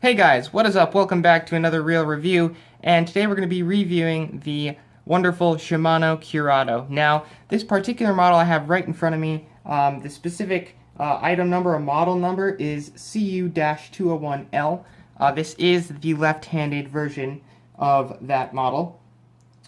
Hey guys, what is up? Welcome back to another reel review, and today we're going to be reviewing the wonderful Shimano Curado. Now, this particular model I have right in front of me, the specific item number or model number is CU-201L. This is the left-handed version of that model.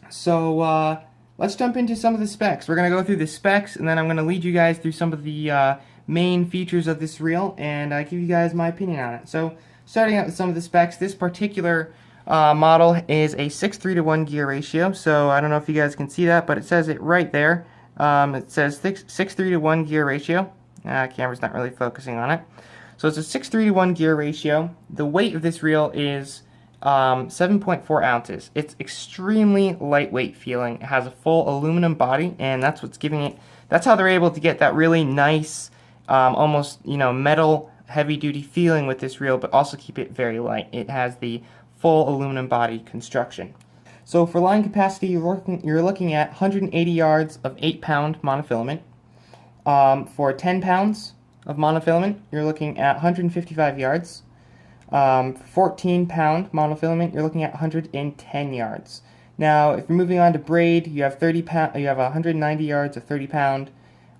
So let's jump into some of the specs. We're going to go through the specs, and then I'm going to lead you guys through some of the main features of this reel and give you guys my opinion on it. So, starting out with some of the specs, this particular model is a 6:3 to 1 gear ratio. So I don't know if you guys can see that, but it says it right there. It says 6:3 to 1 gear ratio. Camera's not really focusing on it. So it's a 6:3 to 1 gear ratio. The weight of this reel is 7.4 ounces. It's extremely lightweight feeling. It has a full aluminum body, and that's what's giving it. That's how they're able to get that really nice, almost metal heavy-duty feeling with this reel, but also keep it very light. It has the full aluminum body construction. So for line capacity, you're looking at 180 yards of 8-pound monofilament. For 10 pounds of monofilament, you're looking at 155 yards. 14-pound monofilament, you're looking at 110 yards. Now, if you're moving on to braid, you have 190 yards of 30-pound,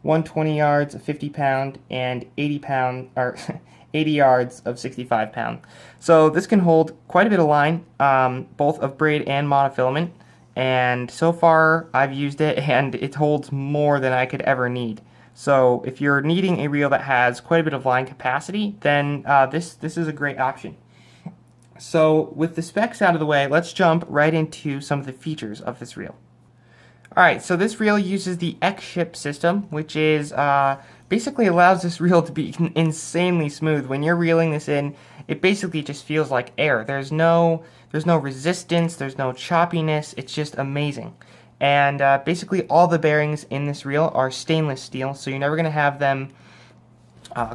120 yards of 50-pound, and 80 yards of 65-pound. So this can hold quite a bit of line, both of braid and monofilament. And so far, I've used it, and it holds more than I could ever need. So if you're needing a reel that has quite a bit of line capacity, then this is a great option. So with the specs out of the way, let's jump right into some of the features of this reel. Alright, so this reel uses the X-Ship system, which is basically allows this reel to be insanely smooth. When you're reeling this in, it basically just feels like air. There's no resistance, there's no choppiness, it's just amazing. And basically all the bearings in this reel are stainless steel, so you're never going to have them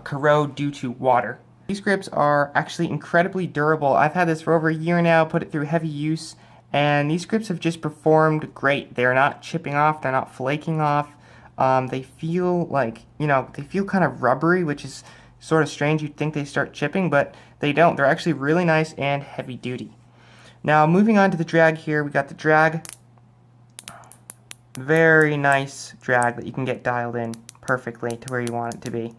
corrode due to water. These grips are actually incredibly durable. I've had this for over a year now, put it through heavy use, and these grips have just performed great. They're not chipping off, they're not flaking off. They feel like, they feel kind of rubbery, which is sort of strange. You'd think they start chipping, but they don't. They're actually really nice and heavy duty. Now, moving on to the drag here, we got the drag. Very nice drag that you can get dialed in perfectly to where you want it to be.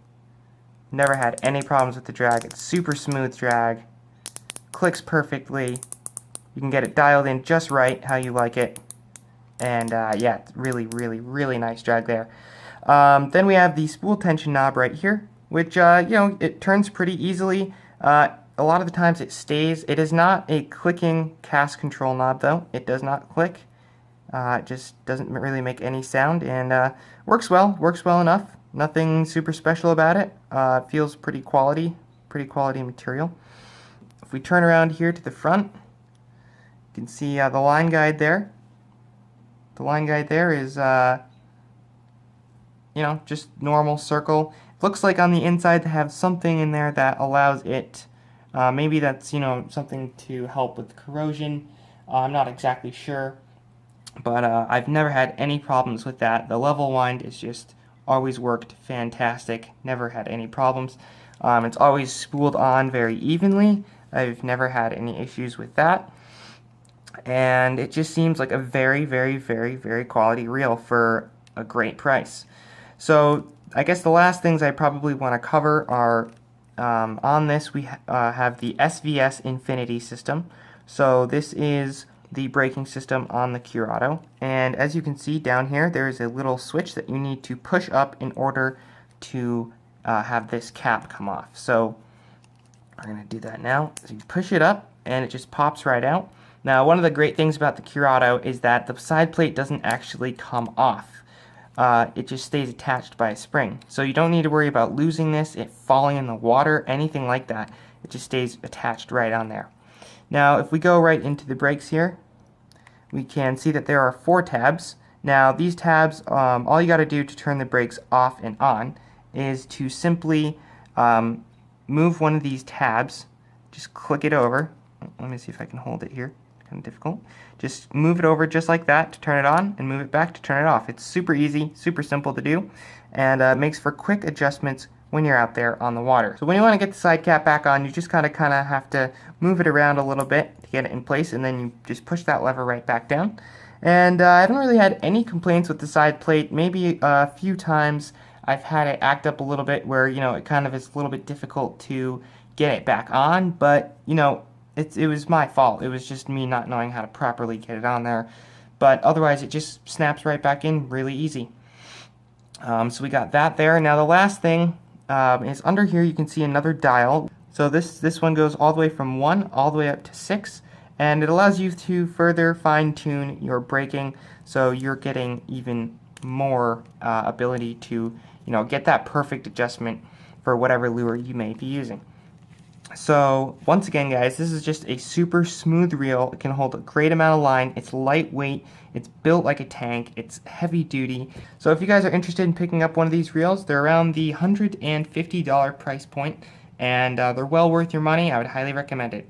Never had any problems with the drag. It's super smooth drag. Clicks perfectly. You can get it dialed in just right, how you like it. And yeah, it's really, really, really nice drag there. Then we have the spool tension knob right here, which, it turns pretty easily. A lot of the times it stays. It is not a clicking cast control knob, though. It does not click. It just doesn't really make any sound, and works well enough. Nothing super special about it. Feels pretty quality material. If we turn around here to the front, you can see the line guide there. The line guide there is, just normal circle. It looks like on the inside to have something in there that allows it, maybe that's, something to help with corrosion. I'm not exactly sure. But I've never had any problems with that. The level wind is just always worked fantastic. Never had any problems. It's always spooled on very evenly. I've never had any issues with that. And it just seems like a very, very, very, very quality reel for a great price. So I guess the last things I probably want to cover are on this we have the SVS Infinity system. So this is the braking system on the Curado, and as you can see down here, there is a little switch that you need to push up in order to have this cap come off. So we're going to do that now. So you push it up and it just pops right out. Now, one of the great things about the Curado is that the side plate doesn't actually come off. It just stays attached by a spring. So you don't need to worry about losing this, it falling in the water, anything like that. It just stays attached right on there. Now, if we go right into the brakes here, we can see that there are 4 tabs. Now, these tabs, all you got to do to turn the brakes off and on is to simply move one of these tabs. Just click it over. Let me see if I can hold it here. Kind of difficult. Just move it over just like that to turn it on, and move it back to turn it off. It's super easy, super simple to do, and makes for quick adjustments when you're out there on the water. So when you want to get the side cap back on, you just kind of have to move it around a little bit to get it in place, and then you just push that lever right back down. And I haven't really had any complaints with the side plate. Maybe a few times I've had it act up a little bit where, it kind of is a little bit difficult to get it back on, but, it was my fault. It was just me not knowing how to properly get it on there. But otherwise, it just snaps right back in really easy. So we got that there. Now the last thing is under here you can see another dial. So this one goes all the way from 1 all the way up to 6. And it allows you to further fine-tune your braking, so you're getting even more ability to, get that perfect adjustment for whatever lure you may be using. So once again, guys, this is just a super smooth reel. It can hold a great amount of line. It's lightweight. It's built like a tank. It's heavy duty. So if you guys are interested in picking up one of these reels, they're around the $150 price point, and they're well worth your money. I would highly recommend it.